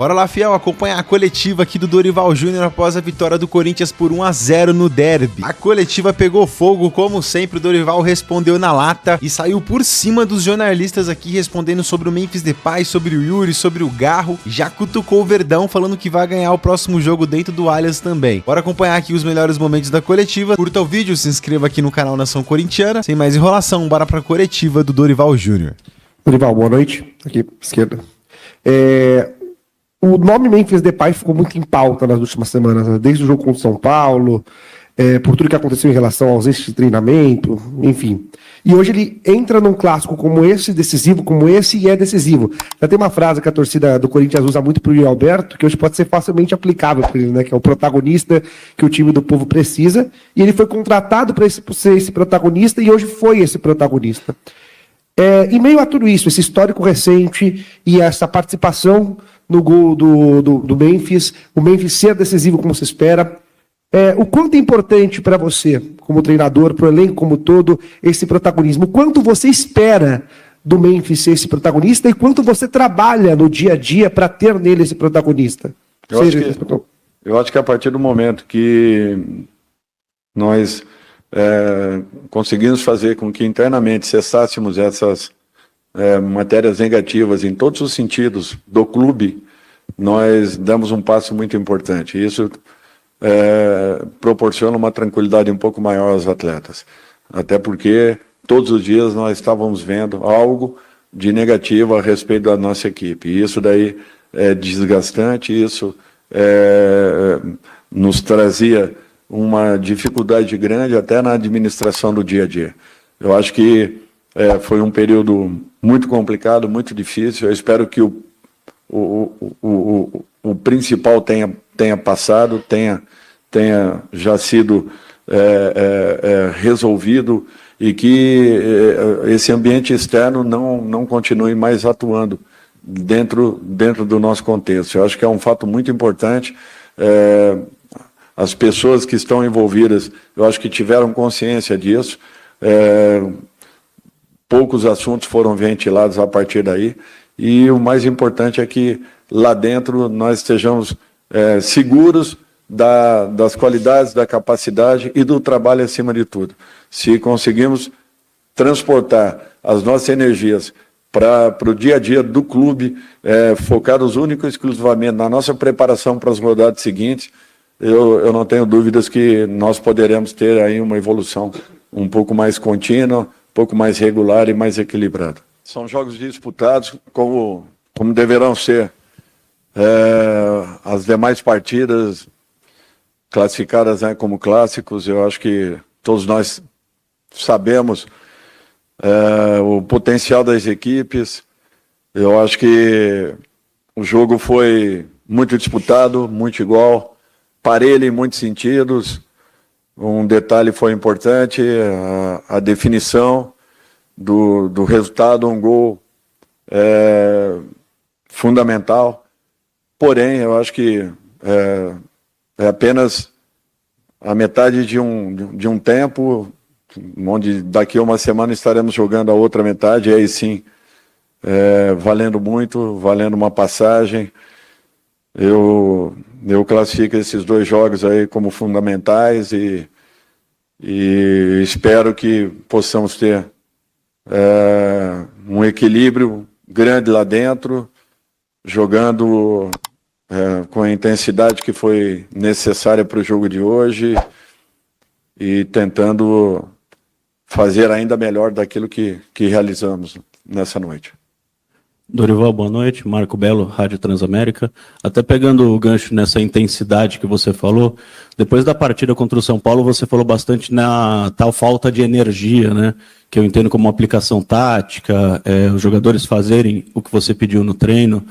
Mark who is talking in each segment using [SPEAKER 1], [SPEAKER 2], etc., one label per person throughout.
[SPEAKER 1] Bora lá, fiel, acompanhar a coletiva aqui do Dorival Júnior após a vitória do Corinthians por 1-0 no derby. A coletiva pegou fogo, como sempre, o Dorival respondeu na lata e saiu por cima dos jornalistas aqui, respondendo sobre o Memphis Depay, sobre o Yuri, sobre o Garro. Já cutucou o Verdão, falando que vai ganhar o próximo jogo dentro do Allianz também. Bora acompanhar aqui os melhores momentos da coletiva. Curta o vídeo, se inscreva aqui no canal Nação Corintiana. Sem mais enrolação, bora pra coletiva do Dorival Júnior.
[SPEAKER 2] Dorival, boa noite. Aqui, esquerda. O nome Memphis Depay ficou muito em pauta nas últimas semanas, desde o jogo contra o São Paulo, por tudo que aconteceu em relação aos eixos de treinamento, enfim. E hoje ele entra num clássico como esse, decisivo como esse, e é decisivo. Já tem uma frase que a torcida do Corinthians usa muito para o Yuri Alberto, que hoje pode ser facilmente aplicável para ele, né? Que é o protagonista que o time do povo precisa, e ele foi contratado para ser esse protagonista, e hoje foi esse protagonista. Em meio a tudo isso, esse histórico recente e essa participação no gol do Memphis, o Memphis ser decisivo como se espera, o quanto é importante para você, como treinador, para o elenco como todo, esse protagonismo? O quanto você espera do Memphis ser esse protagonista e quanto você trabalha no dia a dia para ter nele esse protagonista?
[SPEAKER 3] Eu acho que a partir do momento que nós conseguimos fazer com que internamente cessássemos essas matérias negativas em todos os sentidos do clube, nós damos um passo muito importante. Isso proporciona uma tranquilidade um pouco maior aos atletas. Até porque todos os dias nós estávamos vendo algo de negativo a respeito da nossa equipe. E isso daí é desgastante, isso nos trazia uma dificuldade grande até na administração do dia a dia. Eu acho que foi um período muito complicado, muito difícil. Eu espero que o principal tenha passado, tenha já sido resolvido e que esse ambiente externo não continue mais atuando dentro do nosso contexto. Eu acho que é um fato muito importante. As pessoas que estão envolvidas, eu acho que tiveram consciência disso. Poucos assuntos foram ventilados a partir daí, e o mais importante é que lá dentro nós estejamos seguros das qualidades, da capacidade e do trabalho acima de tudo. Se conseguimos transportar as nossas energias para o dia a dia do clube, focados único e exclusivamente na nossa preparação para as rodadas seguintes, eu não tenho dúvidas que nós poderemos ter aí uma evolução um pouco mais contínua, um pouco mais regular e mais equilibrada. São jogos disputados como deverão ser as demais partidas classificadas, né, como clássicos. Eu acho que todos nós sabemos o potencial das equipes. Eu acho que o jogo foi muito disputado, muito igual, parelho em muitos sentidos. Um detalhe foi importante, a definição do resultado, um gol fundamental. Porém, eu acho que é apenas a metade de um tempo, onde daqui a uma semana estaremos jogando a outra metade, e aí sim, valendo muito, valendo uma passagem. Eu classifico esses dois jogos aí como fundamentais e espero que possamos ter um equilíbrio grande lá dentro, jogando com a intensidade que foi necessária para o jogo de hoje e tentando fazer ainda melhor daquilo que realizamos nessa noite.
[SPEAKER 4] Dorival, boa noite. Marco Belo, Rádio Transamérica. Até pegando o gancho nessa intensidade que você falou, depois da partida contra o São Paulo, você falou bastante na tal falta de energia, né? Que eu entendo como uma aplicação tática, os jogadores fazerem o que você pediu no treino.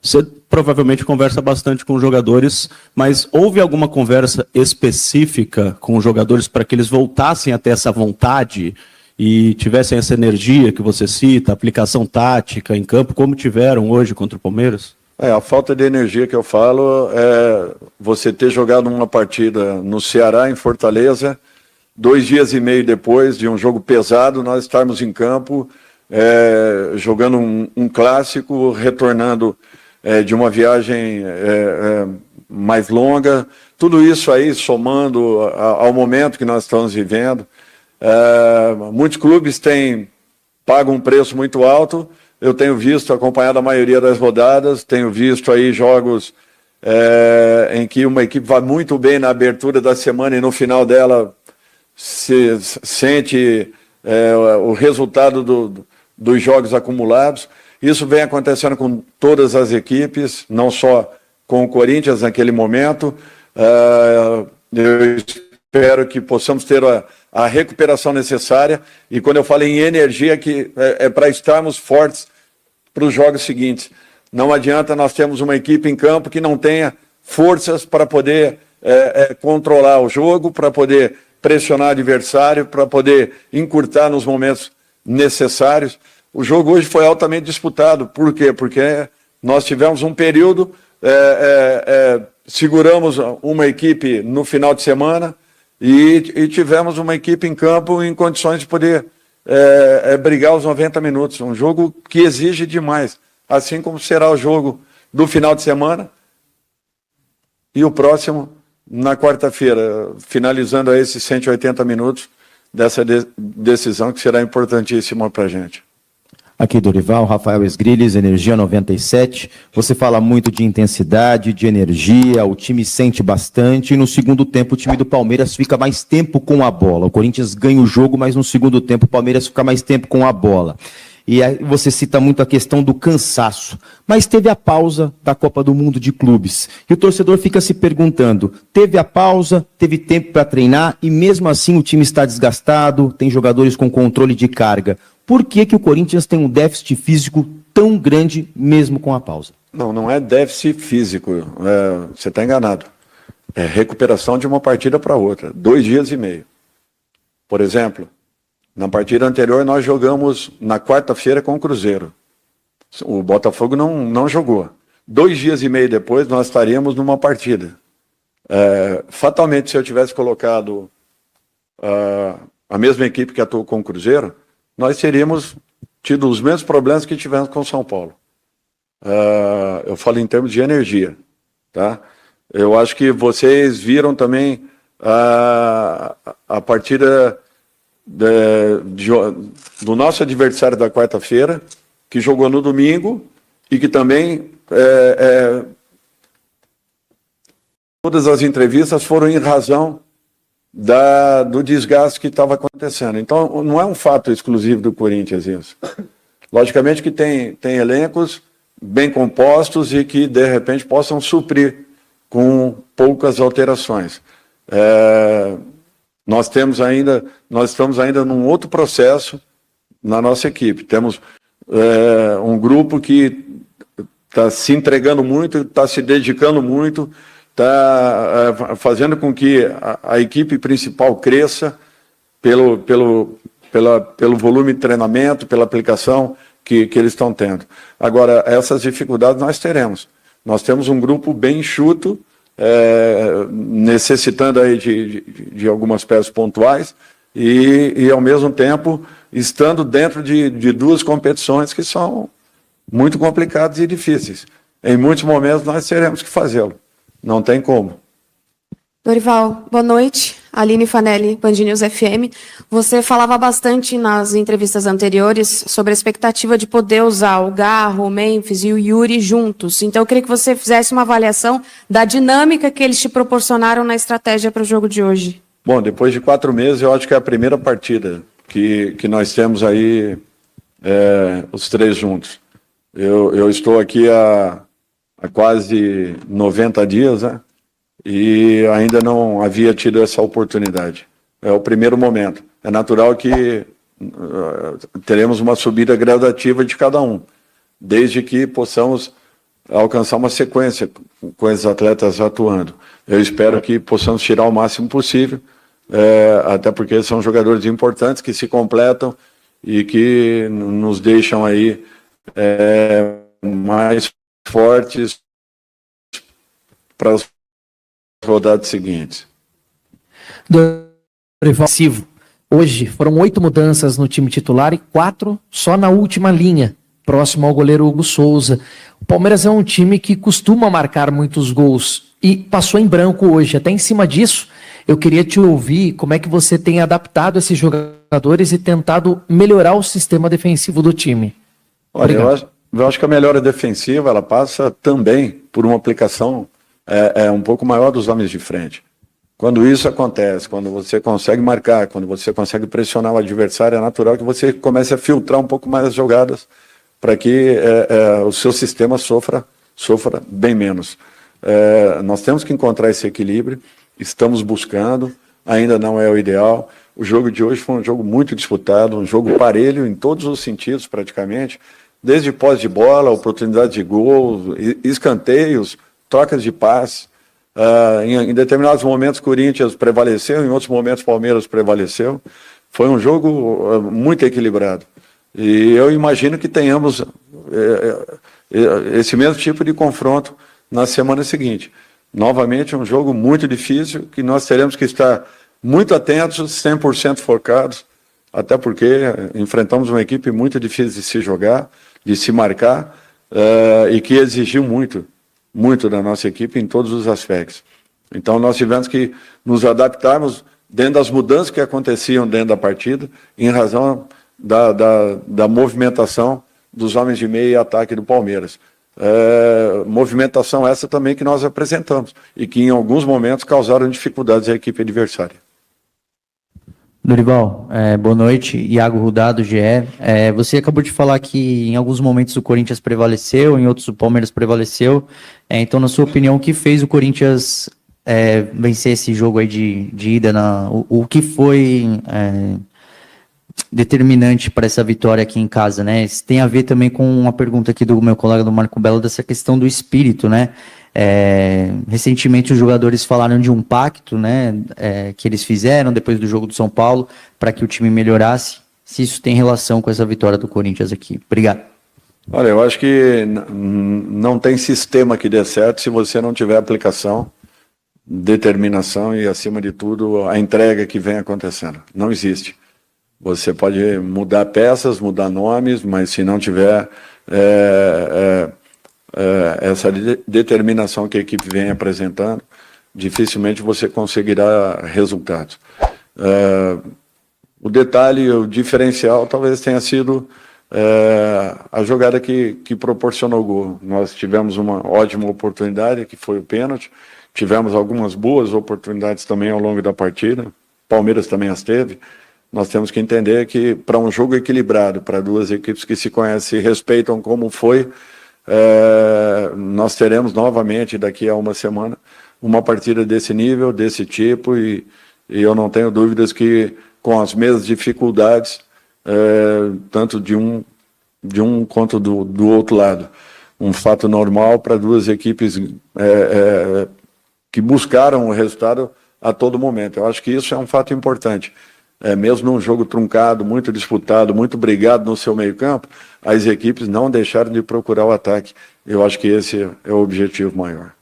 [SPEAKER 4] Você provavelmente conversa bastante com os jogadores, mas houve alguma conversa específica com os jogadores para que eles voltassem a ter essa vontade e tivessem essa energia que você cita, aplicação tática em campo, como tiveram hoje contra o Palmeiras?
[SPEAKER 3] A falta de energia que eu falo é você ter jogado uma partida no Ceará, em Fortaleza, 2 dias e meio depois de um jogo pesado, nós estarmos em campo, jogando um clássico, retornando de uma viagem mais longa, tudo isso aí somando ao momento que nós estamos vivendo. Muitos clubes pagam um preço muito alto. Eu tenho visto, acompanhado a maioria das rodadas, tenho visto aí jogos em que uma equipe vai muito bem na abertura da semana e no final dela se sente o resultado dos jogos acumulados. Isso vem acontecendo com todas as equipes, não só com o Corinthians naquele momento. Eu espero que possamos ter a recuperação necessária, e quando eu falo em energia, que é para estarmos fortes para os jogos seguintes. Não adianta nós termos uma equipe em campo que não tenha forças para poder controlar o jogo, para poder pressionar o adversário, para poder encurtar nos momentos necessários. O jogo hoje foi altamente disputado. Por quê? Porque nós tivemos um período, seguramos uma equipe no final de semana e tivemos uma equipe em campo em condições de poder brigar os 90 minutos. Um jogo que exige demais, assim como será o jogo do final de semana e o próximo na quarta-feira, finalizando aí esses 180 minutos dessa decisão que será importantíssima para a gente.
[SPEAKER 5] Aqui, Dorival, Rafael Esgrilles, Energia 97. Você fala muito de intensidade, de energia, o time sente bastante, e no segundo tempo o time do Palmeiras fica mais tempo com a bola. O Corinthians ganha o jogo, mas no segundo tempo o Palmeiras fica mais tempo com a bola. E aí você cita muito a questão do cansaço, mas teve a pausa da Copa do Mundo de Clubes. E o torcedor fica se perguntando, teve a pausa, teve tempo para treinar, e mesmo assim o time está desgastado, tem jogadores com controle de carga. Por que o Corinthians tem um déficit físico tão grande mesmo com a pausa?
[SPEAKER 3] Não é déficit físico, você está enganado. É recuperação de uma partida para outra, 2 dias e meio. Por exemplo, na partida anterior nós jogamos na quarta-feira com o Cruzeiro. O Botafogo não jogou. 2 dias e meio depois nós estaríamos numa partida. Fatalmente, se eu tivesse colocado a mesma equipe que atuou com o Cruzeiro, nós teríamos tido os mesmos problemas que tivemos com o São Paulo. Eu falo em termos de energia. Tá? Eu acho que vocês viram também a partida do nosso adversário da quarta-feira, que jogou no domingo e que também todas as entrevistas foram em razão do desgaste que estava acontecendo. Então, não é um fato exclusivo do Corinthians isso. Logicamente que tem elencos bem compostos e que, de repente, possam suprir com poucas alterações. Nós estamos ainda num outro processo na nossa equipe. Temos um grupo que está se entregando muito, está se dedicando muito, está fazendo com que a equipe principal cresça pelo volume de treinamento, pela aplicação que eles estão tendo. Agora, essas dificuldades nós teremos. Nós temos um grupo bem enxuto, necessitando aí de algumas peças pontuais e, ao mesmo tempo, estando dentro de 2 competições que são muito complicadas e difíceis. Em muitos momentos nós teremos que fazê-lo. Não tem como.
[SPEAKER 6] Dorival, boa noite. Aline Fanelli, Band News FM. Você falava bastante nas entrevistas anteriores sobre a expectativa de poder usar o Garro, o Memphis e o Yuri juntos. Então, eu queria que você fizesse uma avaliação da dinâmica que eles te proporcionaram na estratégia para o jogo de hoje.
[SPEAKER 3] Bom, depois de 4 meses, eu acho que é a primeira partida que nós temos aí os 3 juntos. Eu estou aqui há quase 90 dias, né? E ainda não havia tido essa oportunidade. É o primeiro momento. É natural que teremos uma subida gradativa de cada um, desde que possamos alcançar uma sequência com esses atletas atuando. Eu espero que possamos tirar o máximo possível, até porque são jogadores importantes que se completam e que nos deixam aí mais fortes para os rodadas seguintes.
[SPEAKER 7] Dorival, hoje foram 8 mudanças no time titular e 4 só na última linha. próximo ao goleiro Hugo Souza. O Palmeiras é um time que costuma marcar muitos gols e passou em branco hoje. Até em cima disso, eu queria te ouvir como é que você tem adaptado esses jogadores e tentado melhorar o sistema defensivo do time.
[SPEAKER 3] Olha, eu acho que a melhora defensiva ela passa também por uma aplicação um pouco maior dos homens de frente. Quando isso acontece, quando você consegue marcar, quando você consegue pressionar o adversário, é natural que você comece a filtrar um pouco mais as jogadas para que o seu sistema sofra bem menos. Nós temos que encontrar esse equilíbrio, estamos buscando, ainda não é o ideal. O jogo de hoje foi um jogo muito disputado, um jogo parelho em todos os sentidos praticamente, desde posse de bola, oportunidades de gol, escanteios, trocas de passe. Em determinados momentos Corinthians prevaleceu, em outros momentos Palmeiras prevaleceu. Foi um jogo muito equilibrado. E eu imagino que tenhamos esse mesmo tipo de confronto na semana seguinte. Novamente um jogo muito difícil, que nós teremos que estar muito atentos, 100% focados, até porque enfrentamos uma equipe muito difícil de se jogar, de se marcar, e que exigiu muito da nossa equipe em todos os aspectos. Então nós tivemos que nos adaptarmos dentro das mudanças que aconteciam dentro da partida, em razão da movimentação dos homens de meio e ataque do Palmeiras. Movimentação essa também que nós apresentamos e que em alguns momentos causaram dificuldades à equipe adversária.
[SPEAKER 8] Dorival, boa noite. Iago Rudá, do GE. Você acabou de falar que em alguns momentos o Corinthians prevaleceu, em outros o Palmeiras prevaleceu. Então, na sua opinião, o que fez o Corinthians vencer esse jogo aí de ida? O que foi determinante para essa vitória aqui em casa, né? Isso tem a ver também com uma pergunta aqui do meu colega do Marco Belo, dessa questão do espírito, né? Recentemente os jogadores falaram de um pacto, né, que eles fizeram depois do jogo do São Paulo para que o time melhorasse. Se isso tem relação com essa vitória do Corinthians aqui. Obrigado.
[SPEAKER 3] Olha, eu acho que não tem sistema que dê certo se você não tiver aplicação, determinação e, acima de tudo, a entrega que vem acontecendo. Não existe. Você pode mudar peças, mudar nomes, mas se não tiver essa determinação que a equipe vem apresentando, dificilmente você conseguirá resultados. O detalhe, o diferencial, talvez tenha sido a jogada que proporcionou o gol. Nós tivemos uma ótima oportunidade, que foi o pênalti, tivemos algumas boas oportunidades também ao longo da partida, Palmeiras também as teve. Nós temos que entender que para um jogo equilibrado, para duas equipes que se conhecem e respeitam como foi, nós teremos novamente daqui a uma semana uma partida desse nível, desse tipo, e eu não tenho dúvidas que com as mesmas dificuldades, tanto de um quanto do outro lado. Um fato normal para duas equipes que buscaram o resultado a todo momento. Eu acho que isso é um fato importante. Mesmo num jogo truncado, muito disputado, muito brigado no seu meio-campo, as equipes não deixaram de procurar o ataque. Eu acho que esse é o objetivo maior.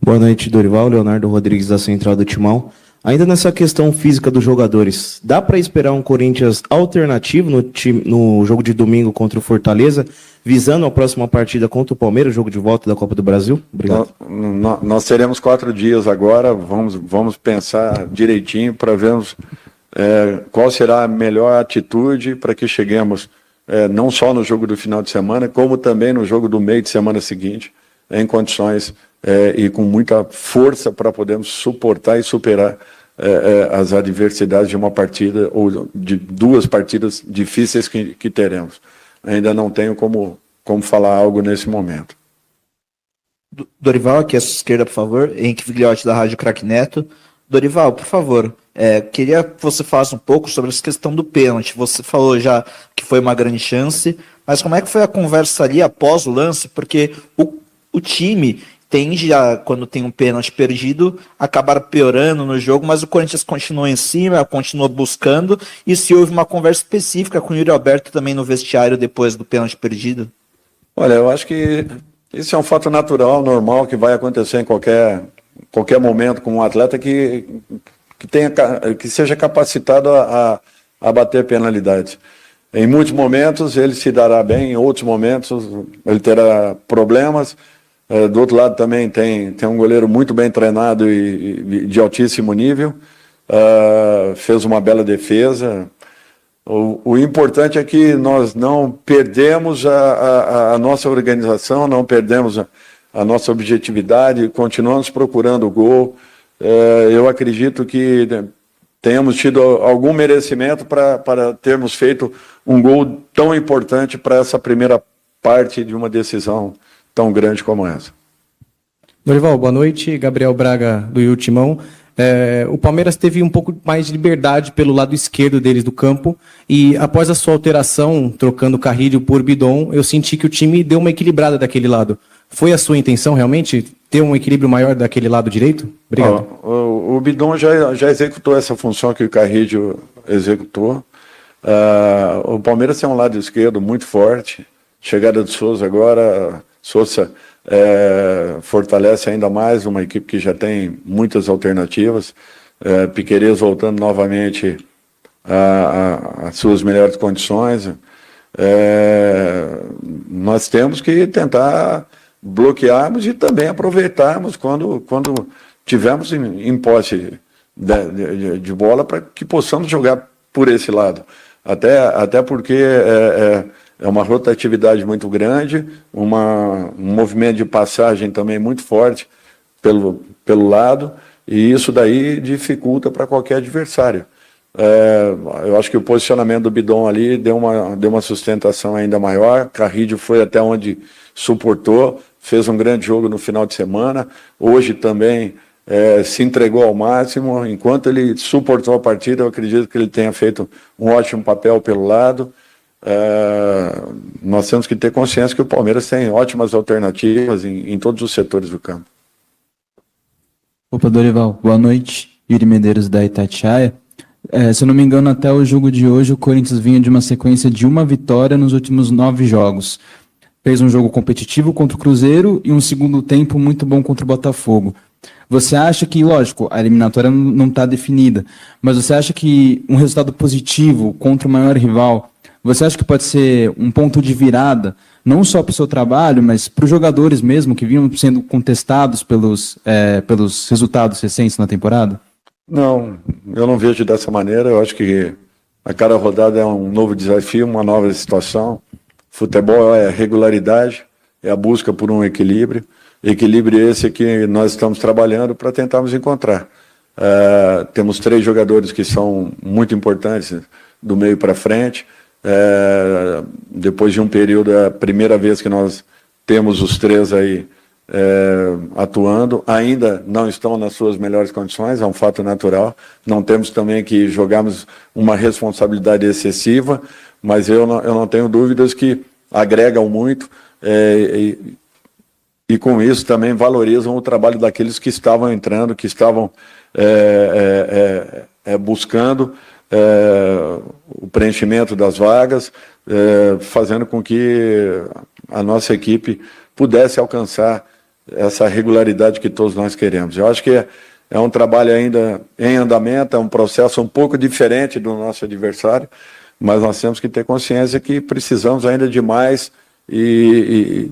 [SPEAKER 4] Boa noite, Dorival. Leonardo Rodrigues, da Central do Timão. Ainda nessa questão física dos jogadores, dá para esperar um Corinthians alternativo no jogo de domingo contra o Fortaleza, visando a próxima partida contra o Palmeiras, jogo de volta da Copa do Brasil? Obrigado.
[SPEAKER 3] Nós teremos 4 dias agora, vamos pensar direitinho para vermos qual será a melhor atitude para que cheguemos não só no jogo do final de semana, como também no jogo do meio de semana seguinte, em condições e com muita força para podermos suportar e superar as adversidades de uma partida ou de 2 partidas difíceis que teremos. Ainda não tenho como falar algo nesse momento.
[SPEAKER 9] Dorival, aqui à sua esquerda, por favor. Henrique Vigliotti, da Rádio Craque Neto. Dorival, por favor, queria que você falasse um pouco sobre essa questão do pênalti. Você falou já que foi uma grande chance, mas como é que foi a conversa ali após o lance? Porque o time tende a, quando tem um pênalti perdido, acabar piorando no jogo, mas o Corinthians continuou em cima, continuou buscando, e se houve uma conversa específica com o Yuri Alberto também no vestiário depois do pênalti perdido?
[SPEAKER 3] Olha, eu acho que isso é um fato natural, normal, que vai acontecer em qualquer momento com um atleta que seja capacitado a bater penalidades. Em muitos momentos ele se dará bem, em outros momentos ele terá problemas. Do outro lado também tem um goleiro muito bem treinado e de altíssimo nível. Fez uma bela defesa. O importante é que nós não perdemos a nossa organização, não perdemos a nossa objetividade, continuamos procurando o gol. Eu acredito que tenhamos tido algum merecimento para termos feito um gol tão importante para essa primeira parte de uma decisão tão grande como essa.
[SPEAKER 10] Dorival, boa noite. Gabriel Braga, do Timão. O Palmeiras teve um pouco mais de liberdade pelo lado esquerdo deles do campo e após a sua alteração, trocando Carrilho por Bidon, eu senti que o time deu uma equilibrada daquele lado. Foi a sua intenção realmente ter um equilíbrio maior daquele lado direito? Obrigado.
[SPEAKER 3] O Bidon já executou essa função que o Carrillo executou. O Palmeiras tem um lado esquerdo muito forte. Chegada de Souza agora, Souza fortalece ainda mais uma equipe que já tem muitas alternativas. Piquerez voltando novamente às suas melhores condições. Nós temos que tentar bloquearmos e também aproveitarmos quando tivermos em posse de bola para que possamos jogar por esse lado. Até porque é uma rotatividade muito grande, um movimento de passagem também muito forte pelo lado, e isso daí dificulta para qualquer adversário. Eu acho que o posicionamento do Bidon ali deu uma sustentação ainda maior. Carrillo foi até onde suportou, fez um grande jogo no final de semana. Hoje também se entregou ao máximo. Enquanto ele suportou a partida, eu acredito que ele tenha feito um ótimo papel pelo lado. Nós temos que ter consciência que o Palmeiras tem ótimas alternativas em todos os setores do campo.
[SPEAKER 11] Opa, Dorival, boa noite. Yuri Medeiros, da Itatiaia. Se eu não me engano, até o jogo de hoje, o Corinthians vinha de uma sequência de uma vitória nos últimos 9 jogos. Fez um jogo competitivo contra o Cruzeiro e um segundo tempo muito bom contra o Botafogo. Você acha que, lógico, a eliminatória não está definida, mas você acha que um resultado positivo contra o maior rival, você acha que pode ser um ponto de virada, não só para o seu trabalho, mas para os jogadores mesmo, que vinham sendo contestados pelos resultados recentes na temporada?
[SPEAKER 3] Não, eu não vejo dessa maneira. Eu acho que a cada rodada é um novo desafio, uma nova situação. Futebol é regularidade, é a busca por um equilíbrio. Equilíbrio esse que nós estamos trabalhando para tentarmos encontrar. Temos 3 jogadores que são muito importantes do meio para frente. Depois de um período, é a primeira vez que nós temos os 3 aí atuando. Ainda não estão nas suas melhores condições, é um fato natural. Não temos também que jogarmos uma responsabilidade excessiva, mas eu não tenho dúvidas que agregam muito e com isso também valorizam o trabalho daqueles que estavam entrando, que estavam buscando o preenchimento das vagas, fazendo com que a nossa equipe pudesse alcançar essa regularidade que todos nós queremos. Eu acho que é um trabalho ainda em andamento, é um processo um pouco diferente do nosso adversário, mas nós temos que ter consciência que precisamos ainda de mais e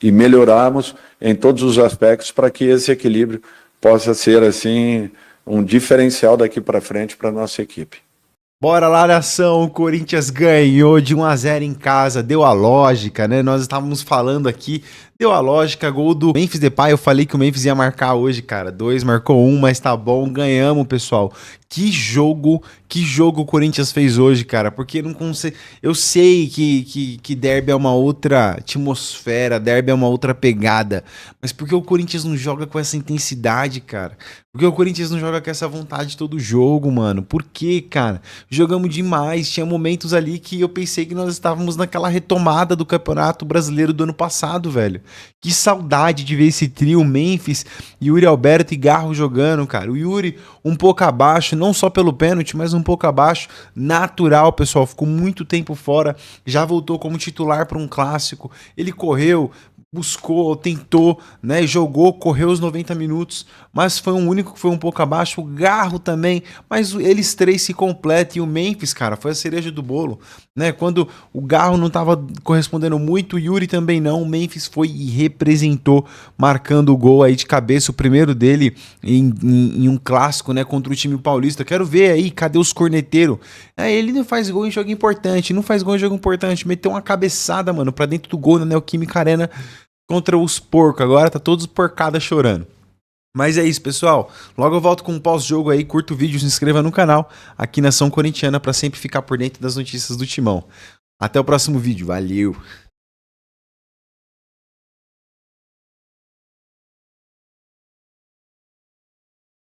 [SPEAKER 3] melhorarmos em todos os aspectos para que esse equilíbrio possa ser assim um diferencial daqui para frente para a nossa equipe.
[SPEAKER 1] Bora lá, nação, o Corinthians ganhou de 1-0 em casa, deu a lógica, né? Nós estávamos falando aqui, deu a lógica, gol do Memphis Depay. Eu falei que o Memphis ia marcar hoje, cara. 2, marcou 1, mas tá bom, ganhamos, pessoal. Que jogo o Corinthians fez hoje, cara, porque não consegue. Eu sei que derby é uma outra atmosfera, derby é uma outra pegada, mas por que o Corinthians não joga com essa intensidade, cara? Por que o Corinthians não joga com essa vontade todo jogo, mano? Por que, cara? Jogamos demais, tinha momentos ali que eu pensei que nós estávamos naquela retomada do Campeonato Brasileiro do ano passado, velho. Que saudade de ver esse trio, Memphis, Yuri Alberto e Garro jogando, cara. O Yuri um pouco abaixo, não só pelo pênalti, mas um pouco abaixo, natural, pessoal. Ficou muito tempo fora, já voltou como titular para um clássico. Ele correu, buscou, tentou, né, jogou, correu os 90 minutos, mas foi um único que foi um pouco abaixo, o Garro também, mas eles três se completam, e o Memphis, cara, foi a cereja do bolo, né, quando o Garro não estava correspondendo muito, o Yuri também não, o Memphis foi e representou, marcando o gol aí de cabeça, o primeiro dele em um clássico, né, contra o time paulista. Quero ver aí, cadê os corneteiros? Ele não faz gol em jogo importante, meteu uma cabeçada, mano, pra dentro do gol na Neoquímica Arena, contra os porcos. Agora tá todos porcada chorando. Mas é isso, pessoal. Logo eu volto com um pós-jogo aí. Curta o vídeo, se inscreva no canal aqui na Nação Corintiana para sempre ficar por dentro das notícias do Timão. Até o próximo vídeo. Valeu!